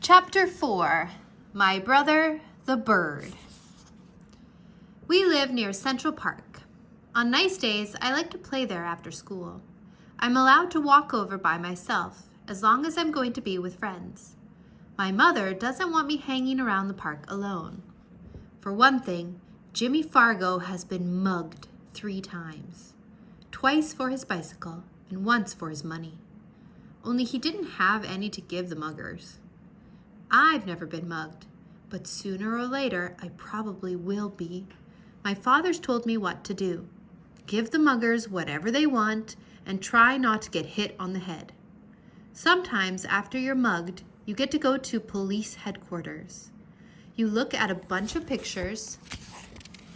Chapter 4, My Brother the Bird. We live near Central Park. On nice days, I like to play there after school. I'm allowed to walk over by myself, as long as I'm going to be with friends. My mother doesn't want me hanging around the park alone. For one thing, Jimmy Fargo has been mugged 3 times. Twice for his bicycle, and once for his money. Only he didn't have any to give the muggers. I've never been mugged, but sooner or later I probably will be. My father's told me what to do. Give the muggers whatever they want and try not to get hit on the head. Sometimes after you're mugged, you get to go to police headquarters. You look at a bunch of pictures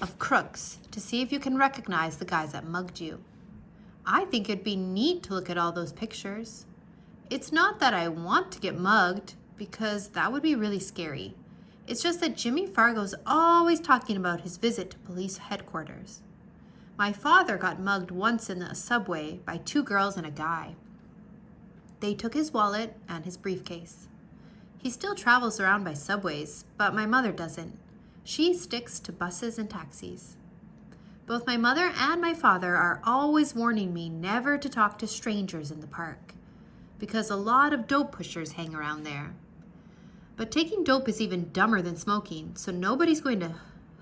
of crooks to see if you can recognize the guys that mugged you. I think it'd be neat to look at all those pictures. It's not that I want to get mugged, because that would be really scary. It's just that Jimmy Fargo's always talking about his visit to police headquarters. My father got mugged once in the subway by 2 girls and a guy. They took his wallet and his briefcase. He still travels around by subways, but my mother doesn't. She sticks to buses and taxis. Both my mother and my father are always warning me never to talk to strangers in the park, because a lot of dope pushers hang around there. But taking dope is even dumber than smoking, so nobody's going to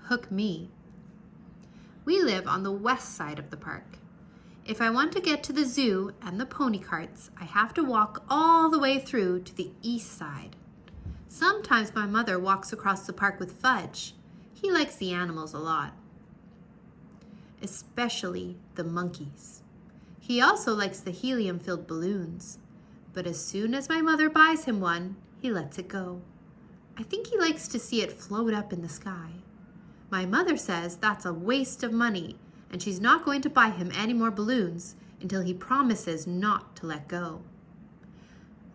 hook me. We live on the west side of the park. If I want to get to the zoo and the pony carts, I have to walk all the way through to the east side. Sometimes my mother walks across the park with Fudge. He likes the animals a lot, especially the monkeys. He also likes the helium-filled balloons. But as soon as my mother buys him one, he lets it go. I think he likes to see it float up in the sky. My mother says that's a waste of money, and she's not going to buy him any more balloons until he promises not to let go.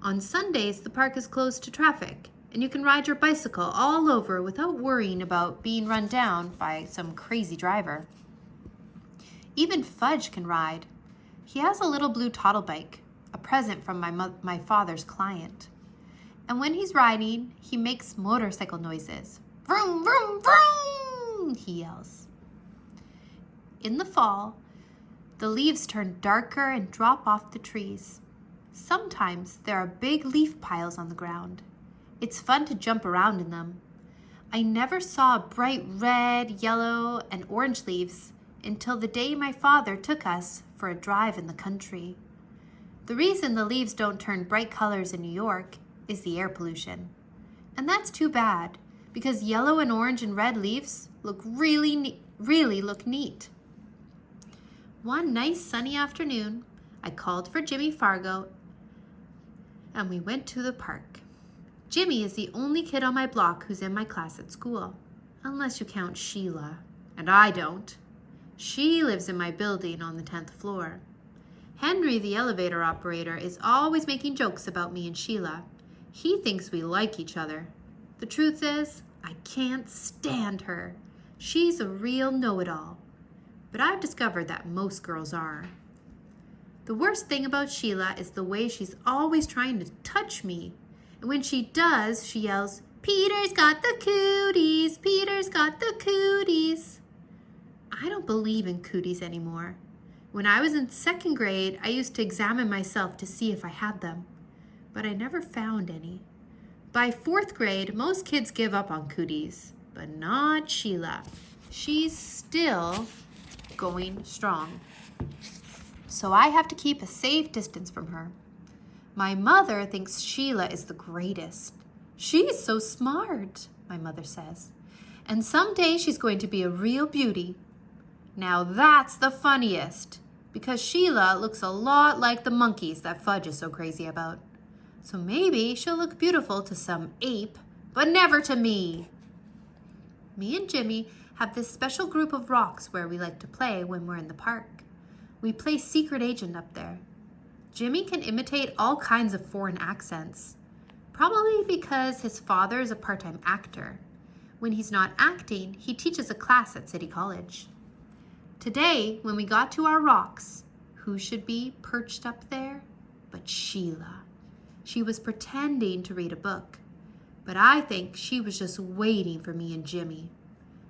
On Sundays, the park is closed to traffic, and you can ride your bicycle all over without worrying about being run down by some crazy driver. Even Fudge can ride. He has a little blue toddle bike, a present from my father's client. And when he's riding, he makes motorcycle noises. Vroom, vroom, vroom, he yells. In the fall, the leaves turn darker and drop off the trees. Sometimes there are big leaf piles on the ground. It's fun to jump around in them. I never saw bright red, yellow, and orange leaves until the day my father took us for a drive in the country. The reason the leaves don't turn bright colors in New York is the air pollution. And that's too bad, because yellow and orange and red leaves look really look neat. One nice sunny afternoon, I called for Jimmy Fargo and we went to the park. Jimmy is the only kid on my block who's in my class at school, unless you count Sheila, and I don't. She lives in my building on the 10th floor. Henry, the elevator operator, is always making jokes about me and Sheila. He thinks we like each other. The truth is, I can't stand her. She's a real know-it-all. But I've discovered that most girls are. The worst thing about Sheila is the way she's always trying to touch me. And when she does, she yells, "Peter's got the cooties! Peter's got the cooties!" I don't believe in cooties anymore. When I was in 2nd grade, I used to examine myself to see if I had them, but I never found any. By 4th grade, most kids give up on cooties, but not Sheila. She's still going strong. So I have to keep a safe distance from her. My mother thinks Sheila is the greatest. She's so smart, my mother says. And someday she's going to be a real beauty. Now that's the funniest, because Sheila looks a lot like the monkeys that Fudge is so crazy about. So maybe she'll look beautiful to some ape, but never to me. Me and Jimmy have this special group of rocks where we like to play when we're in the park. We play secret agent up there. Jimmy can imitate all kinds of foreign accents, probably because his father is a part-time actor. When he's not acting, he teaches a class at City College. Today, when we got to our rocks, who should be perched up there but Sheila? She was pretending to read a book. But I think she was just waiting for me and Jimmy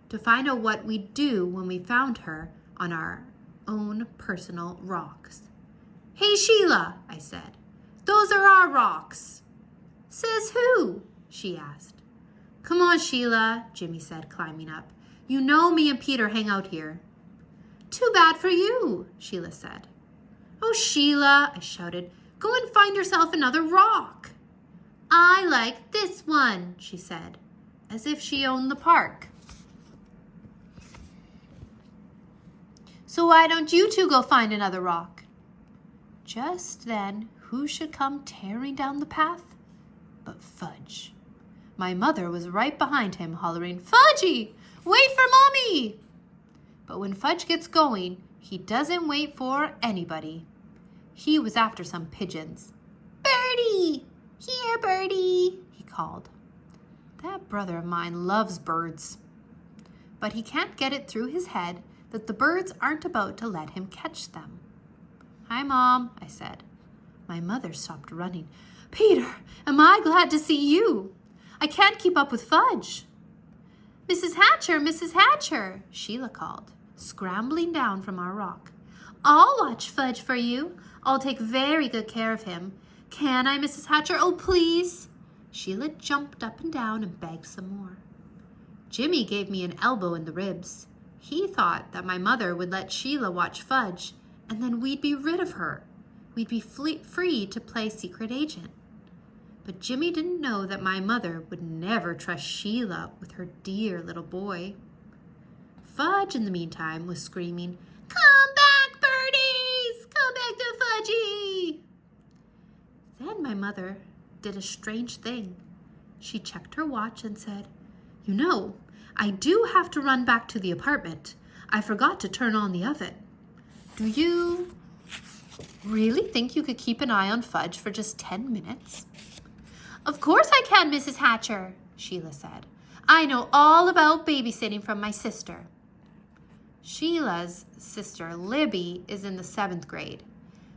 to find out what we'd do when we found her on our own personal rocks. "Hey, Sheila," I said, "those are our rocks." "Says who?" she asked. "Come on, Sheila," Jimmy said, climbing up. "You know me and Peter hang out here." "Too bad for you," Sheila said. "Oh, Sheila," I shouted, "go and find yourself another rock." "I like this one," she said, as if she owned the park. "So why don't you two go find another rock?" Just then, who should come tearing down the path but Fudge. My mother was right behind him, hollering, "Fudgy, wait for Mommy!" But when Fudge gets going, he doesn't wait for anybody. He was after some pigeons. "Birdie! Here, Birdie!" he called. That brother of mine loves birds. But he can't get it through his head that the birds aren't about to let him catch them. "Hi, Mom," I said. My mother stopped running. "Peter, am I glad to see you? I can't keep up with Fudge." "Mrs. Hatcher, Mrs. Hatcher," Sheila called, scrambling down from our rock. "I'll watch Fudge for you. I'll take very good care of him. Can I, Mrs. Hatcher? Oh, please." Sheila jumped up and down and begged some more. Jimmy gave me an elbow in the ribs. He thought that my mother would let Sheila watch Fudge, and then we'd be rid of her. We'd be free to play secret agent. But Jimmy didn't know that my mother would never trust Sheila with her dear little boy. Fudge, in the meantime, was screaming, "Come back, birdies! Come back to Fudgy!" Then my mother did a strange thing. She checked her watch and said, "You know, I do have to run back to the apartment. I forgot to turn on the oven. Do you really think you could keep an eye on Fudge for just 10 minutes? "Of course I can, Mrs. Hatcher," Sheila said. "I know all about babysitting from my sister." Sheila's sister, Libby, is in the 7th grade.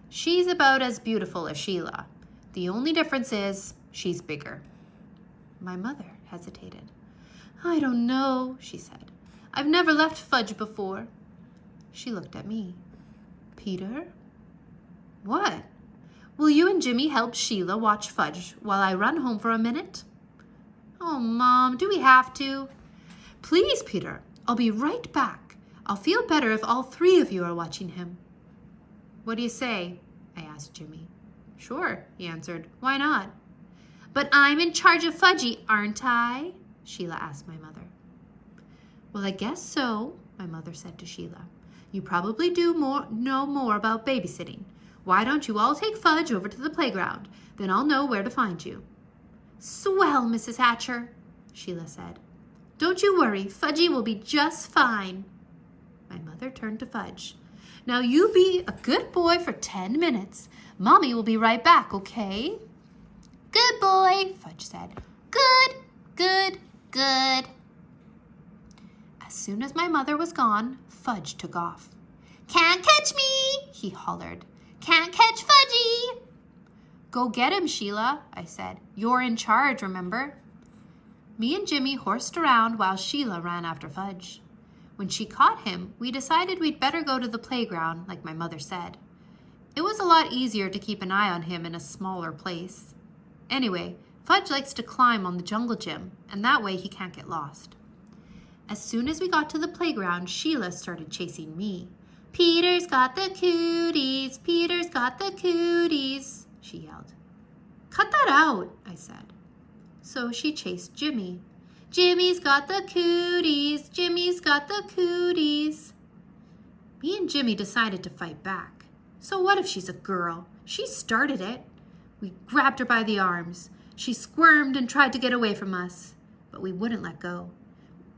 She's about as beautiful as Sheila. The only difference is she's bigger. My mother hesitated. "I don't know," she said. "I've never left Fudge before." She looked at me. "Peter?" "What?" "Will you and Jimmy help Sheila watch Fudge while I run home for a minute?" "Oh, Mom, do we have to?" "Please, Peter, I'll be right back. I'll feel better if all 3 of you are watching him." "What do you say?" I asked Jimmy. "Sure," he answered. "Why not?" "But I'm in charge of Fudgy, aren't I?" Sheila asked my mother. "Well, I guess so," my mother said to Sheila. "You probably know more about babysitting. Why don't you all take Fudge over to the playground? Then I'll know where to find you." "Swell, Mrs. Hatcher," Sheila said. "Don't you worry, Fudgy will be just fine." My mother turned to Fudge. "Now you be a good boy for 10 minutes. Mommy will be right back, okay?" "Good boy," Fudge said. "Good, good, good." As soon as my mother was gone, Fudge took off. "Can't catch me," he hollered. "Can't catch Fudgy." "Go get him, Sheila," I said. "You're in charge, remember?" Me and Jimmy horsed around while Sheila ran after Fudge. When she caught him, we decided we'd better go to the playground, like my mother said. It was a lot easier to keep an eye on him in a smaller place. Anyway, Fudge likes to climb on the jungle gym, and that way he can't get lost. As soon as we got to the playground, Sheila started chasing me. "Peter's got the cooties, Peter's got the cooties," she yelled. "Cut that out," I said. So she chased Jimmy. "Jimmy's got the cooties, Jimmy's got the cooties." Me and Jimmy decided to fight back. So what if she's a girl? She started it. We grabbed her by the arms. She squirmed and tried to get away from us, but we wouldn't let go.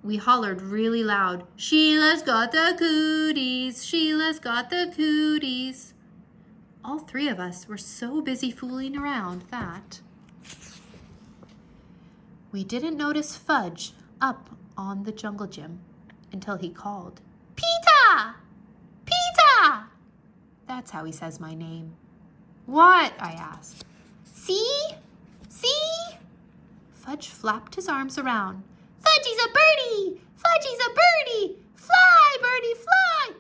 We hollered really loud, "Sheila's got the cooties, Sheila's got the cooties." All 3 of us were so busy fooling around that we didn't notice Fudge up on the jungle gym until he called, "Peter! Peter!" That's how he says my name. "What?" I asked. "See? See?" Fudge flapped his arms around. Fudgy's a birdie! Fudgy's a birdie! Fly, birdie, fly!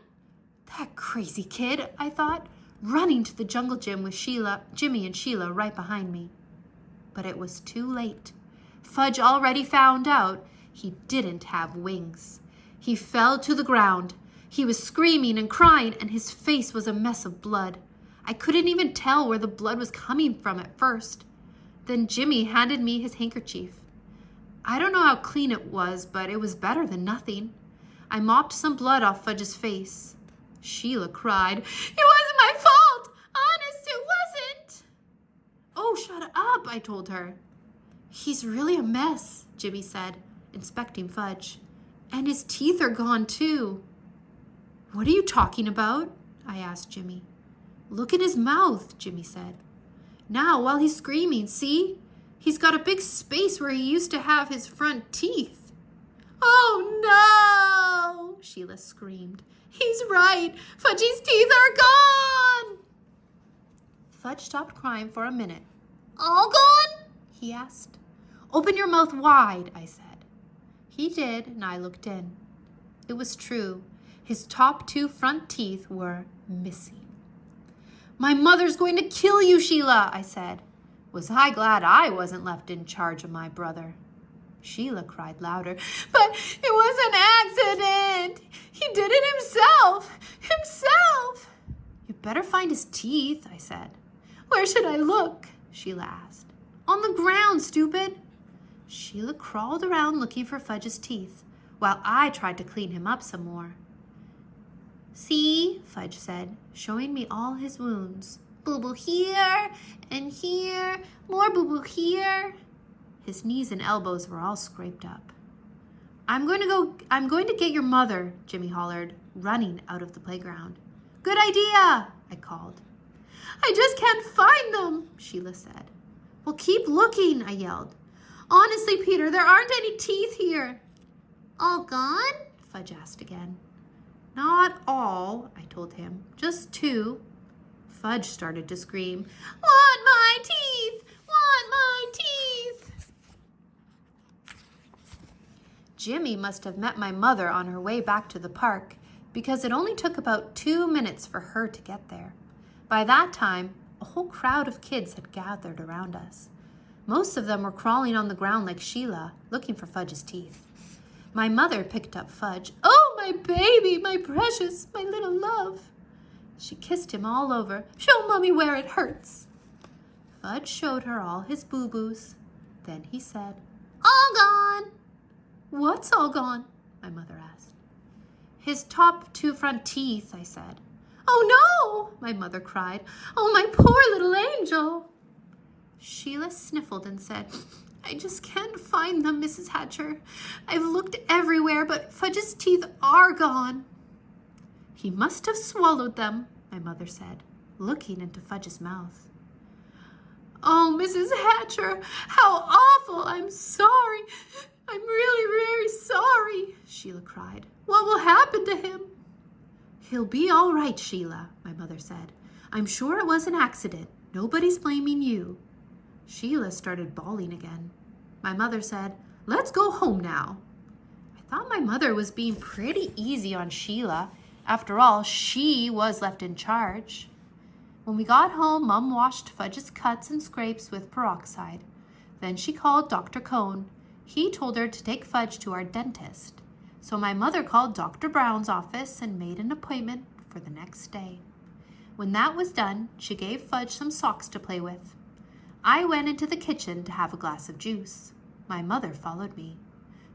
That crazy kid, I thought, running to the jungle gym with Jimmy and Sheila right behind me. But it was too late. Fudge already found out he didn't have wings. He fell to the ground. He was screaming and crying, and his face was a mess of blood. I couldn't even tell where the blood was coming from at first. Then Jimmy handed me his handkerchief. I don't know how clean it was, but it was better than nothing. I mopped some blood off Fudge's face. Sheila cried, "It wasn't my fault! Honest, it wasn't!" "Oh, shut up," I told her. "He's really a mess," Jimmy said, inspecting Fudge. "And his teeth are gone, too." "What are you talking about?" I asked Jimmy. "Look at his mouth," Jimmy said. "Now, while he's screaming, see? He's got a big space where he used to have his front teeth." "Oh, no!" Sheila screamed. "He's right. Fudgy's teeth are gone!" Fudge stopped crying for a minute. "All gone?" he asked. "Open your mouth wide," I said. He did, and I looked in. It was true. His top 2 front teeth were missing. "My mother's going to kill you, Sheila," I said. Was I glad I wasn't left in charge of my brother? Sheila cried louder. "But it was an accident. He did it himself. Himself." "You better find his teeth," I said. "Where should I look?" Sheila asked. "On the ground, stupid." Sheila crawled around looking for Fudge's teeth, while I tried to clean him up some more. "See," Fudge said, showing me all his wounds. "Boo-boo here and here, more boo-boo here." His knees and elbows were all scraped up. I'm going to get your mother," Jimmy hollered, running out of the playground. "Good idea," I called. "I just can't find them," Sheila said. "Well, keep looking," I yelled. "Honestly, Peter, there aren't any teeth here." "All gone?" Fudge asked again. "Not all," I told him. "Just 2. Fudge started to scream, "Want my teeth! Want my teeth!" Jimmy must have met my mother on her way back to the park, because it only took about 2 minutes for her to get there. By that time, a whole crowd of kids had gathered around us. Most of them were crawling on the ground like Sheila, looking for Fudge's teeth. My mother picked up Fudge. "Oh, my baby, my precious, my little love." She kissed him all over. "Show Mommy where it hurts." Fudge showed her all his boo-boos. Then he said, "All gone." "What's all gone?" my mother asked. "His top 2 front teeth," I said. "Oh, no!" my mother cried. "Oh, my poor little angel." Sheila sniffled and said, "I just can't find them, Mrs. Hatcher. I've looked everywhere, but Fudge's teeth are gone." "He must have swallowed them," my mother said, looking into Fudge's mouth. "Oh, Mrs. Hatcher, how awful! I'm sorry. I'm really very sorry," Sheila cried. "What will happen to him?" "He'll be all right, Sheila," my mother said. "I'm sure it was an accident. Nobody's blaming you." Sheila started bawling again. My mother said, "Let's go home now." I thought my mother was being pretty easy on Sheila. After all, she was left in charge. When we got home, Mom washed Fudge's cuts and scrapes with peroxide. Then she called Dr. Cohn. He told her to take Fudge to our dentist. So my mother called Dr. Brown's office and made an appointment for the next day. When that was done, she gave Fudge some socks to play with. I went into the kitchen to have a glass of juice. My mother followed me.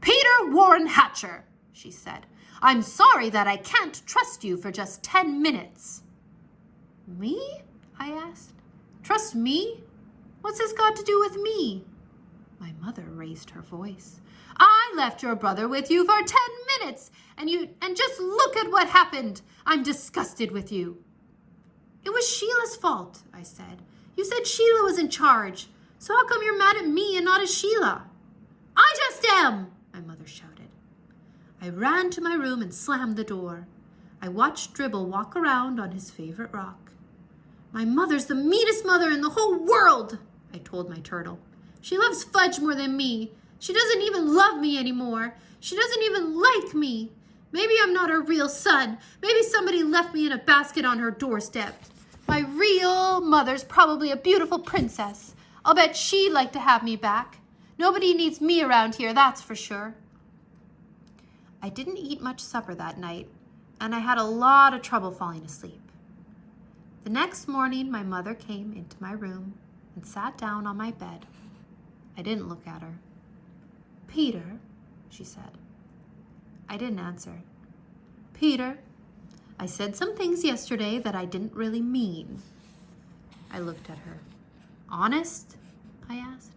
"Peter Warren Hatcher," she said, "I'm sorry that I can't trust you for just 10 minutes. "Me?" I asked. "Trust me? What's this got to do with me?" My mother raised her voice. "I left your brother with you for 10 minutes, and just look at what happened. I'm disgusted with you." "It was Sheila's fault," I said. "You said Sheila was in charge, so how come you're mad at me and not at Sheila?" "I just am," my mother shouted. I ran to my room and slammed the door. I watched Dribble walk around on his favorite rock. "My mother's the meanest mother in the whole world," I told my turtle. She loves Fudge more than me. She doesn't even love me anymore. She doesn't even like me. Maybe I'm not her real son. Maybe somebody left me in a basket on her doorstep. My real mother's probably a beautiful princess. I'll bet she'd like to have me back. Nobody needs me around here, that's for sure. I didn't eat much supper that night, and I had a lot of trouble falling asleep. The next morning, my mother came into my room and sat down on my bed. I didn't look at her. "Peter," she said. I didn't answer. "Peter, I said some things yesterday that I didn't really mean." I looked at her. "Honest?" I asked.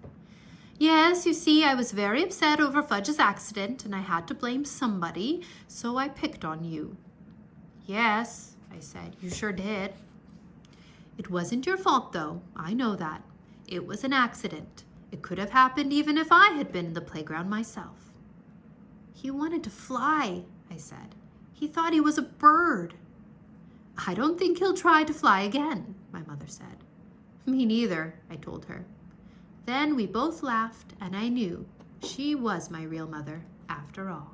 "Yes, you see, I was very upset over Fudge's accident, and I had to blame somebody, so I picked on you." "Yes," I said, "you sure did." "It wasn't your fault, though. I know that. It was an accident. It could have happened even if I had been in the playground myself." "He wanted to fly," I said. "He thought he was a bird." "I don't think he'll try to fly again," my mother said. "Me neither," I told her. Then we both laughed, and I knew she was my real mother after all.